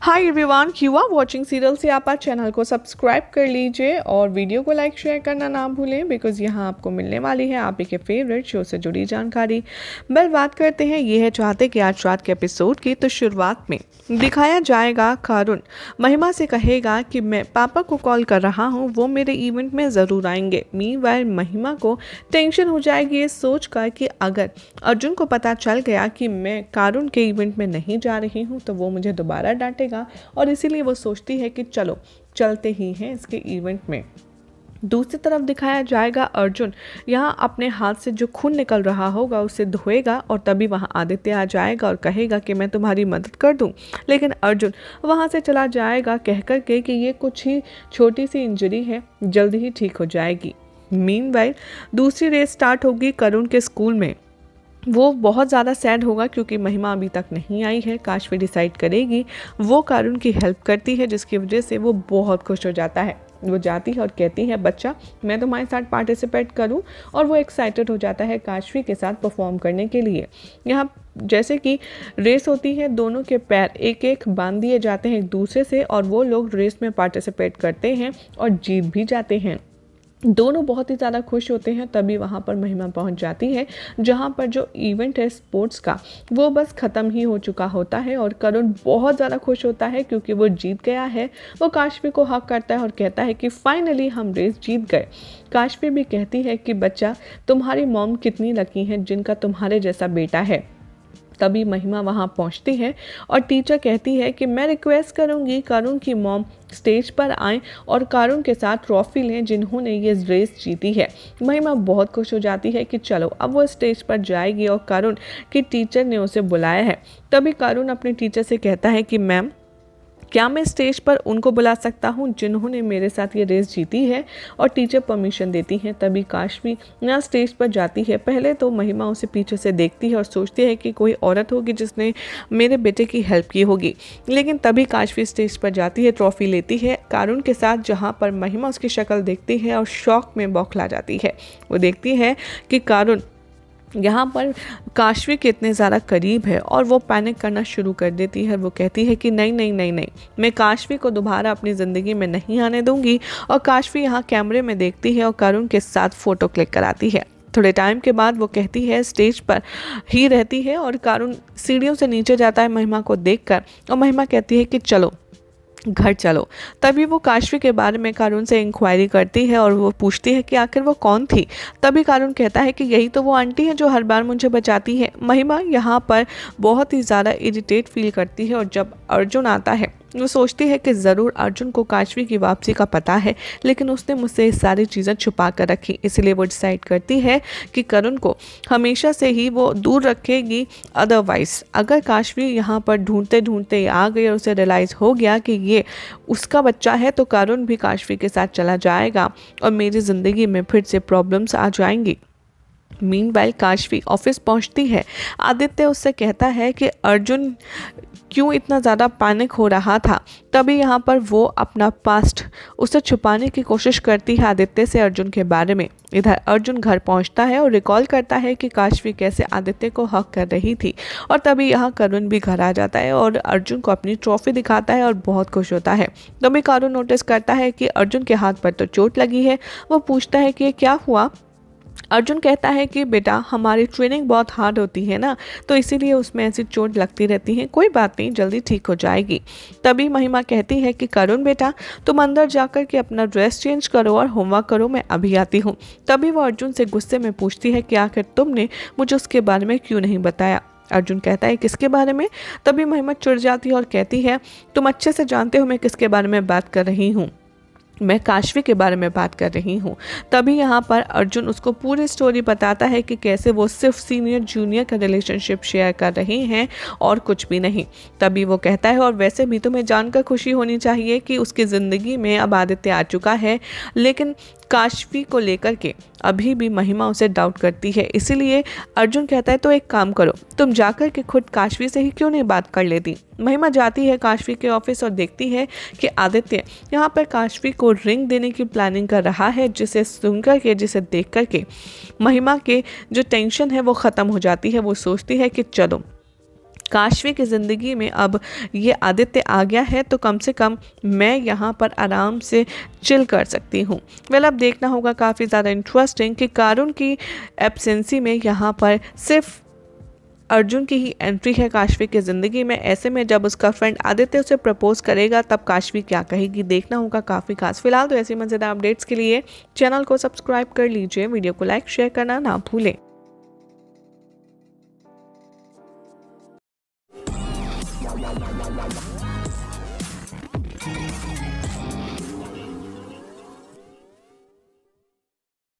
Hi everyone, Q R watching serial से आप channel को सब्सक्राइब कर लीजिए और वीडियो को लाइक शेयर करना ना भूलें, बिकॉज यहाँ आपको मिलने वाली है आप ही के फेवरेट शो से जुड़ी जानकारी। बात करते हैं ये है चाहते कि आज रात के एपिसोड की। तो शुरुआत में दिखाया जाएगा कारुण महिमा से कहेगा कि मैं पापा को कॉल कर रहा हूँ, वो मेरे इवेंट में ज़रूर आएंगे। मीनवाइल महिमा को टेंशन हो जाएगी ये सोचकर कि अगर अर्जुन को पता चल गया कि मैं कारुण के इवेंट में नहीं जा रही हूँ तो वो मुझे दोबारा डांटेगा, और इसीलिए वो सोचती है कि चलो चलते ही हैं इसके इवेंट में। दूसरी तरफ दिखाया जाएगा अर्जुन यहाँ अपने हाथ से जो खून निकल रहा होगा उसे धोएगा, और तभी वहाँ आदित्य आ जाएगा और कहेगा कि मैं तुम्हारी मदद कर दूँ। लेकिन अर्जुन वहाँ से चला जाएगा कहकर के कि ये कुछ ही छोटी सी इंजरी है, जल्दी ही ठीक हो जाएगी। मीनवाइल दूसरी रेस स्टार्ट होगी करुण के स्कूल में। वो बहुत ज़्यादा सैड होगा क्योंकि महिमा अभी तक नहीं आई है। काशवी डिसाइड करेगी, वो कारुण की हेल्प करती है जिसकी वजह से वो बहुत खुश हो जाता है। वो जाती है और कहती है बच्चा मैं तुम्हारे साथ पार्टिसिपेट करूं, और वो एक्साइटेड हो जाता है काशवी के साथ परफॉर्म करने के लिए। यहाँ जैसे कि रेस होती है, दोनों के पैर एक एक बांध दिए जाते हैं एक दूसरे से, और वो लोग रेस में पार्टिसिपेट करते हैं और जीत भी जाते हैं। दोनों बहुत ही ज़्यादा खुश होते हैं। तभी वहाँ पर महिमा पहुँच जाती है जहाँ पर जो इवेंट है स्पोर्ट्स का वो बस ख़त्म ही हो चुका होता है, और करुण बहुत ज़्यादा खुश होता है क्योंकि वो जीत गया है। वो काशवी को हक करता है और कहता है कि फाइनली हम रेस जीत गए। काशवी भी कहती है कि बच्चा तुम्हारी मॉम कितनी लकी है जिनका तुम्हारे जैसा बेटा है। तभी महिमा वहाँ पहुँचती है और टीचर कहती है कि मैं रिक्वेस्ट करूँगी करुण की मॉम स्टेज पर आएँ और करुण के साथ ट्रॉफी लें जिन्होंने ये रेस जीती है। महिमा बहुत खुश हो जाती है कि चलो अब वो स्टेज पर जाएगी और करुण की टीचर ने उसे बुलाया है। तभी करुण अपने टीचर से कहता है कि मैम क्या मैं स्टेज पर उनको बुला सकता हूँ जिन्होंने मेरे साथ ये रेस जीती है, और टीचर परमिशन देती हैं। तभी काशवी यहाँ स्टेज पर जाती है। पहले तो महिमा उसे पीछे से देखती है और सोचती है कि कोई औरत होगी जिसने मेरे बेटे की हेल्प की होगी, लेकिन तभी काशवी स्टेज पर जाती है, ट्रॉफी लेती है कारुण के साथ, जहाँ पर महिमा उसकी शक्ल देखती है और शौक में बौखला जाती है। वो देखती है कि कारुण यहाँ पर काशवी के इतने ज़्यादा करीब है और वो पैनिक करना शुरू कर देती है। वो कहती है कि नहीं नहीं नहीं नहीं, मैं काशवी को दोबारा अपनी ज़िंदगी में नहीं आने दूंगी। और काशवी यहाँ कैमरे में देखती है और करुण के साथ फ़ोटो क्लिक कराती है। थोड़े टाइम के बाद वो कहती है स्टेज पर ही रहती है और करुण सीढ़ियों से नीचे जाता है महिमा को देखकर, और महिमा कहती है कि चलो घर चलो। तभी वो काशवी के बारे में करुण से इंक्वायरी करती है और वो पूछती है कि आखिर वो कौन थी। तभी करुण कहता है कि यही तो वो आंटी है जो हर बार मुझे बचाती है। महिमा यहाँ पर बहुत ही ज़्यादा इरिटेट फील करती है, और जब अर्जुन आता है वो सोचती है कि ज़रूर अर्जुन को काशवी की वापसी का पता है, लेकिन उसने मुझसे ये सारी चीज़ें छुपा कर रखी। इसलिए वो डिसाइड करती है कि करुण को हमेशा से ही वो दूर रखेगी। अदरवाइज़ अगर काशवी यहाँ पर ढूंढते ढूंढते आ गई और उसे रियलाइज़ हो गया कि ये उसका बच्चा है, तो करुण भी काशवी के साथ चला जाएगा और मेरी ज़िंदगी में फिर से प्रॉब्लम्स आ जाएंगी। मीनवाइल काशवी ऑफिस पहुंचती है। आदित्य उससे कहता है कि अर्जुन क्यों इतना ज़्यादा पैनिक हो रहा था। तभी यहाँ पर वो अपना पास्ट उसे छुपाने की कोशिश करती है आदित्य से अर्जुन के बारे में। इधर अर्जुन घर पहुँचता है और रिकॉल करता है कि काशवी कैसे आदित्य को हक कर रही थी, और तभी यहाँ करुण भी घर आ जाता है और अर्जुन को अपनी ट्रॉफी दिखाता है और बहुत खुश होता है। तभी करुण नोटिस करता है कि अर्जुन के हाथ पर तो चोट लगी है। वो पूछता है कि ये क्या हुआ। अर्जुन कहता है कि बेटा हमारी ट्रेनिंग बहुत हार्ड होती है ना, तो इसीलिए उसमें ऐसी चोट लगती रहती है, कोई बात नहीं जल्दी ठीक हो जाएगी। तभी महिमा कहती है कि करुण बेटा तुम अंदर जाकर के अपना ड्रेस चेंज करो और होमवर्क करो, मैं अभी आती हूँ। तभी वो अर्जुन से गुस्से में पूछती है कि आखिर तुमने मुझे उसके बारे में क्यों नहीं बताया। अर्जुन कहता है किसके बारे में। तभी महिमा चिढ़ जाती है और कहती है तुम अच्छे से जानते हो मैं किसके बारे में बात कर रही हूँ, मैं काशवी के बारे में बात कर रही हूँ। तभी यहाँ पर अर्जुन उसको पूरी स्टोरी बताता है कि कैसे वो सिर्फ सीनियर जूनियर का रिलेशनशिप शेयर कर रहे हैं और कुछ भी नहीं। तभी वो कहता है और वैसे भी तुम्हें जानकर खुशी होनी चाहिए कि उसकी ज़िंदगी में अब आदित्य आ चुका है, लेकिन काशवी को लेकर के अभी भी महिमा उसे डाउट करती है। इसीलिए अर्जुन कहता है तो एक काम करो, तुम जाकर के खुद काशवी से ही क्यों नहीं बात कर लेती। महिमा जाती है काशवी के ऑफिस और देखती है कि आदित्य यहाँ पर काशवी को रिंग देने की प्लानिंग कर रहा है, जिसे सुनकर के, जिसे देख कर के महिमा के जो टेंशन है वो ख़त्म हो जाती है। वो सोचती है कि चलो काशवी की ज़िंदगी में अब ये आदित्य आ गया है तो कम से कम मैं यहाँ पर आराम से चिल कर सकती हूँ। वेल अब देखना होगा, काफ़ी ज़्यादा इंटरेस्टिंग कि कारुण की एब्सेंसी में यहाँ पर सिर्फ अर्जुन की ही एंट्री है काशवी की ज़िंदगी में। ऐसे में जब उसका फ्रेंड आदित्य उसे प्रपोज करेगा तब काशवी क्या कहेगी, देखना होगा काफ़ी खास। फिलहाल तो ऐसी मज़ेदार अपडेट्स के लिए चैनल को सब्सक्राइब कर लीजिए, वीडियो को लाइक शेयर करना ना भूलें।